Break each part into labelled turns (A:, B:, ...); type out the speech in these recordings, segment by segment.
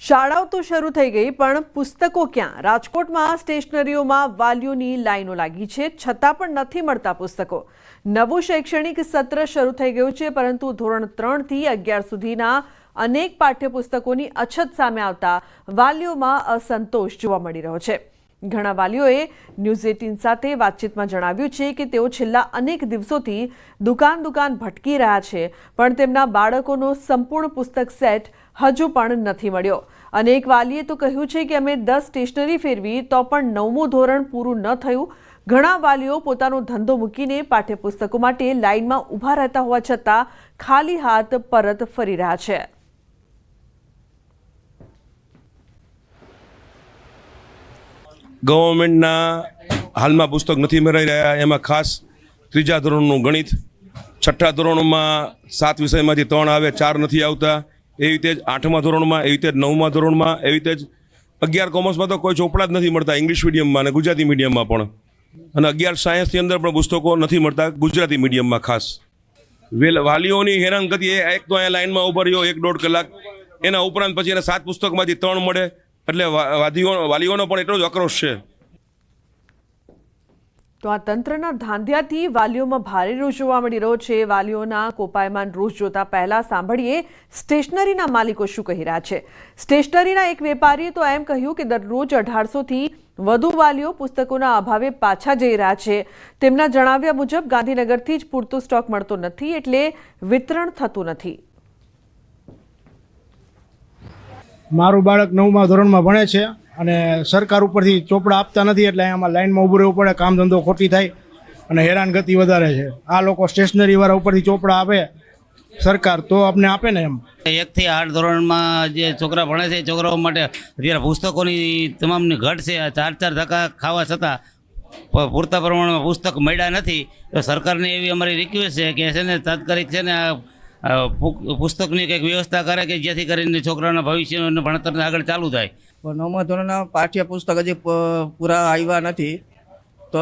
A: શાળાઓ તો શરૂ થઈ ગઈ પણ પુસ્તકો ક્યાં? રાજકોટમાં સ્ટેશનરીઓમાં વાલીઓની લાઈનો લાગી છે, છતાં પણ નથી મળતા પુસ્તકો. નવું શૈક્ષણિક સત્ર શરૂ થઈ ગયું છે, પરંતુ ધોરણ 3 થી 11 સુધીના અનેક પાઠ્યપુસ્તકોની અછત સામે આવતા વાલીઓમાં અસંતોષ જોવા મળી રહ્યો છે. ઘણા વાલીઓએ ન્યૂઝ 18 સાથે વાતચીતમાં જણાવ્યું છે કે તેઓ છેલ્લા અનેક દિવસોથી દુકાન ભટકી રહ્યા છે, પણ તેમના બાળકોનો સંપૂર્ણ પુસ્તક સેટ હજુ પણ નથી મળ્યો. અનેક વાલીએ તો કહ્યું છે કે અમે 10 સ્ટેશનરી ફેરવી તો પણ 9મું ધોરણ પૂરું ન થયું. ઘણા વાલીઓ પોતાનો ધંધો મૂકીને પાઠ્યપુસ્તકો માટે લાઇનમાં ઊભા રહેતા હોવા છતાં ખાલી હાથ પરત ફરી રહ્યા છે.
B: ગવર્મેન્ટના હાલમાં પુસ્તક નથી મળી રહ્યા. એમાં ખાસ 3જા ધોરણનું ગણિત, 6ઠ્ઠા ધોરણમાં 7 વિષયમાંથી 3 આવે, 4 નથી આવતા. એવી રીતે જ 8મા ધોરણમાં, એવી રીતે જ 9મા ધોરણમાં, એવી રીતે જ 11 કોમર્સમાં તો કોઈ ચોપડા જ નથી મળતા, ઇંગ્લિશ મીડિયમમાં અને ગુજરાતી મીડિયમમાં પણ. અને 11 સાયન્સની અંદર પણ પુસ્તકો નથી મળતા, ગુજરાતી મીડિયમમાં ખાસ. વાલીઓની હેરાનગતિ એક તો અહીંયા લાઇનમાં ઉભા રહ્યો 1-1.5 કલાક, એના ઉપરાંત પછી એને 7 પુસ્તકમાંથી 3 મળે, એટલે વાલીઓનો પણ એટલો જ આક્રોશ છે.
A: તો આ તંત્રના ધાંધિયાથી વાલીઓમાં ભારે રોષ જોવા મળી રહ્યો છે. વાલીઓના કોપાયમાન રોષ જોતા પહેલા સાંભળીએ સ્ટેશનરીના માલિકો શું કહી રહ્યા છે. સ્ટેશનરીના એક વેપારીએ તો એમ કહ્યું કે દરરોજ 1800થી વધુ વાલીઓ પુસ્તકોના અભાવે પાછા જઈ રહ્યા છે. તેમના જણાવ્યા મુજબ ગાંધીનગરથી જ પૂરતો સ્ટોક મળતો નથી, એટલે વિતરણ થતું નથી.
C: મારું બાળક 9મા ધોરણમાં ભણે છે અને સરકાર ઉપરથી ચોપડા આપતા નથી, એટલે આમાં લાઇનમાં ઊભું રહેવું પડે, કામ ધંધો ખોટી થાય અને હેરાનગતિ વધારે છે. આ લોકો સ્ટેશનરીવાળા ઉપરથી ચોપડા આપે સરકાર તો આપણે આપે ને એમ.
D: 1 થી 8 ધોરણમાં જે છોકરા ભણે છે એ છોકરાઓ માટે અત્યારે પુસ્તકોની તમામની ઘટ છે. 4 ધક્કા ખાવા છતાં પૂરતા પ્રમાણમાં પુસ્તક મળ્યા નથી. તો સરકારને એવી અમારી રિક્વેસ્ટ છે કે છે ને તાત્કાલિક છે ને પુસ્તકની કંઈક વ્યવસ્થા કરે કે જેથી કરીને છોકરાઓના ભવિષ્યને ભણતરને આગળ ચાલુ થાય.
E: 9મા ધોરણના પાઠ્યપુસ્તક હજી પૂરા આવ્યા નથી. તો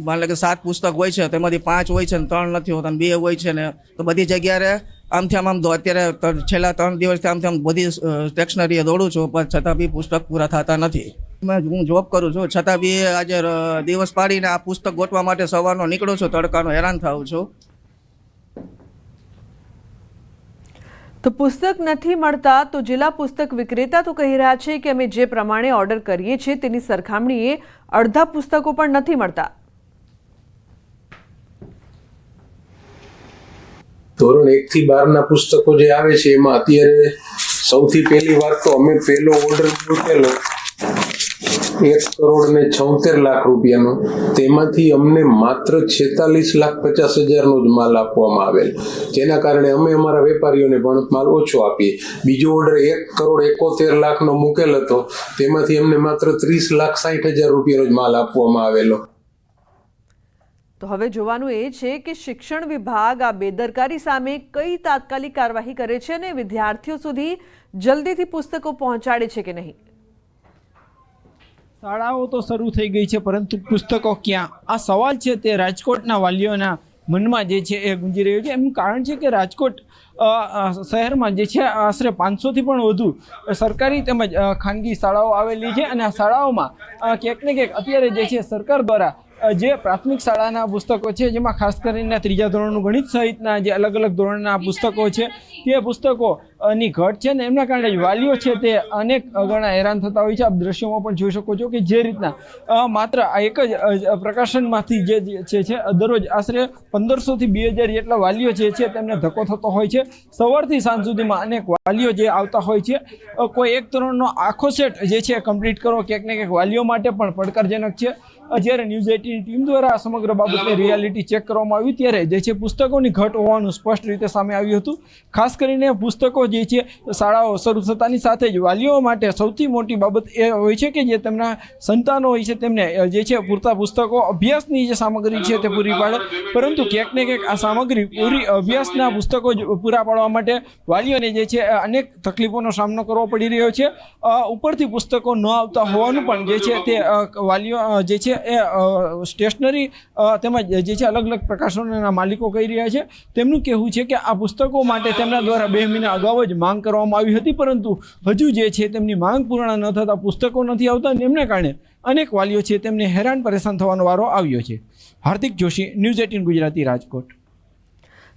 E: માની લો કે 7 પુસ્તક હોય છે, તેમાંથી 5 હોય છે ને 3 નથી હોતા, 2 હોય છે ને. તો બધી જગ્યાએ આમથી આમ અત્યારે છેલ્લા 3 દિવસથી આમથી બધી સ્ટેશનરીએ દોડું છું, પણ છતાં બી પુસ્તક પૂરા થતા નથી. હું જોબ કરું છું, છતાં બી આજે દિવસ પાડીને આ પુસ્તક ગોતવા માટે સવારનો નીકળું છું, તડકાનો હેરાન થાઉં છું.
A: તો પુસ્તક નથી મળતા તો જિલ્લા પુસ્તક વિક્રેતા તો કહી રહ્યા છે કે અમે જે પ્રમાણે ઓર્ડર કરીએ છીએ તેની સરખામણીએ અડધા પુસ્તકો પણ નથી મળતા.
F: ધોરણ 1 થી 12ના પુસ્તકો જે આવે છે એમાં અત્યારે સૌથી પહેલી વાર તો અમે પહેલો ઓર્ડર મૂકેલો 1,76,00,000 રૂપિયાનો, તેમાંથી અમને માત્ર 46,50,000નો જ માલ આપવામાં આવેલ, જેના કારણે અમે અમારા વેપારીઓને પણ માલ ઓછો આપીએ. બીજો ઓર્ડર 1,71,00,000નો મૂકેલ હતો, તેમાંથી અમને માત્ર 30,60,000 રૂપિયાનો જ માલ આપવામાં આવેલો.
A: તો હવે જોવાનું એ છે કે શિક્ષણ વિભાગ આ બેદરકારી સામે કઈ તાત્કાલિક કાર્યવાહી કરે છે અને વિદ્યાર્થીઓ સુધી જલ્દીથી પુસ્તકો પહોંચાડે છે કે નહીં.
G: શાળાઓ તો શરૂ થઈ ગઈ છે, પરંતુ પુસ્તકો ક્યાં? આ સવાલ છે તે રાજકોટના વાલીઓના મનમાં જે છે એ ગુંજી રહ્યો છે. એનું કારણ છે કે રાજકોટ શહેરમાં જે છે આશરે 500થી પણ વધુ સરકારી તેમજ ખાનગી શાળાઓ આવેલી છે, અને આ શાળાઓમાં ક્યાંક ને ક્યાંક અત્યારે જે છે સરકાર દ્વારા જે પ્રાથમિક શાળાના પુસ્તકો છે, જેમાં ખાસ કરીને 3જા ધોરણનું ગણિત સહિતના જે અલગ અલગ ધોરણના પુસ્તકો છે, તે પુસ્તકોની ઘટ છે ને એમના કારણે વાલીઓ છે તે અનેક ગણા હેરાન થતા હોય છે. આપ દ્રશ્યોમાં પણ જોઈ શકો છો કે જે રીતના માત્ર આ એક જ પ્રકાશનમાંથી જે છે દરરોજ આશરે 1500થી 2000 જેટલા વાલીઓ જે છે તેમને ધક્કો થતો હોય છે. સવારથી સાંજ સુધીમાં અનેક વાલીઓ જે આવતા હોય છે. કોઈ એક ધોરણનો આખો સેટ જે છે કમ્પ્લીટ કરવો ક્યાંક ને ક્યાંક વાલીઓ માટે પણ પડકારજનક છે. જ્યારે ન્યૂઝ 18 ટીમ દ્વારા સમગ્ર બાબતની રિયાલિટી ચેક કરવામાં આવી ત્યારે જે છે પુસ્તકોની ઘટ હોવાનું સ્પષ્ટ રીતે સામે આવ્યું હતું. ખાસ કરીને પુસ્તકો જે છે શાળાઓ શરૂ થતાની સાથે જ વાલીઓ માટે સૌથી મોટી બાબત એ હોય છે કે જે તેમના સંતાનો હોય છે તેમને જે છે પૂરતા પુસ્તકો, અભ્યાસની જે સામગ્રી છે તે પૂરી પાડે, પરંતુ ક્યાંક ને ક્યાંક આ સામગ્રી પૂરી અભ્યાસના પુસ્તકો પૂરા પાડવા માટે વાલીઓને જે છે અનેક તકલીફોનો સામનો કરવો પડી રહ્યો છે. ઉપરથી પુસ્તકો ન આવતા હોવાનું પણ જે છે તે વાલીઓ જે છે એ સ્ટેશનરી તેમજ જે છે અલગ અલગ પ્રકાશનોના માલિકો કહી રહ્યા છે. તેમનું કહેવું છે કે આ પુસ્તકો માટે તેમના દ્વારા 2 મહિના અગાઉ અગાઉ જ માંગ કરવામાં આવી હતી, પરંતુ હજુ જે છે તેમની માંગ પૂર્ણ ન થતાં પુસ્તકો નથી આવતા અને એમને કારણે અનેક વાલીઓ છે તેમને હેરાન પરેશાન થવાનો વારો આવ્યો છે. હાર્દિક જોશી, ન્યૂઝ 18 ગુજરાતી, રાજકોટ.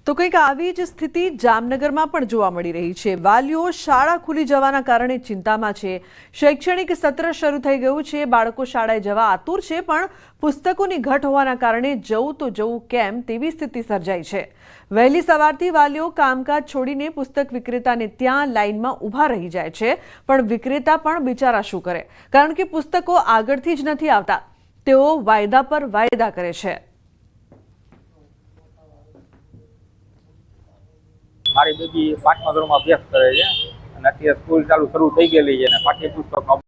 A: તો કંઈક આવી જ સ્થિતિ જામનગરમાં પણ જોવા મળી રહી છે. વાલીઓ શાળા ખુલી જવાના કારણે ચિંતામાં છે. શૈક્ષણિક સત્ર શરૂ થઈ ગયું છે, બાળકો શાળાએ જવા આતુર છે, પણ પુસ્તકોની ઘટ હોવાના કારણે જવું તો જવું કેમ તેવી સ્થિતિ સર્જાઈ છે. વહેલી સવારથી વાલીઓ કામકાજ છોડીને પુસ્તક વિક્રેતાને ત્યાં લાઇનમાં ઊભા રહી જાય છે, પણ વિક્રેતા પણ બિચારા શું કરે, કારણ કે પુસ્તકો આગળથી જ નથી આવતા. તેઓ વાયદા પર વાયદા કરે છે.
H: મારી બેબી 5મા ધોરણમાં અભ્યાસ કરે છે અને અત્યારે સ્કૂલ ચાલુ શરૂ થઈ ગયેલી છે અને પાઠ્યપુસ્તકનો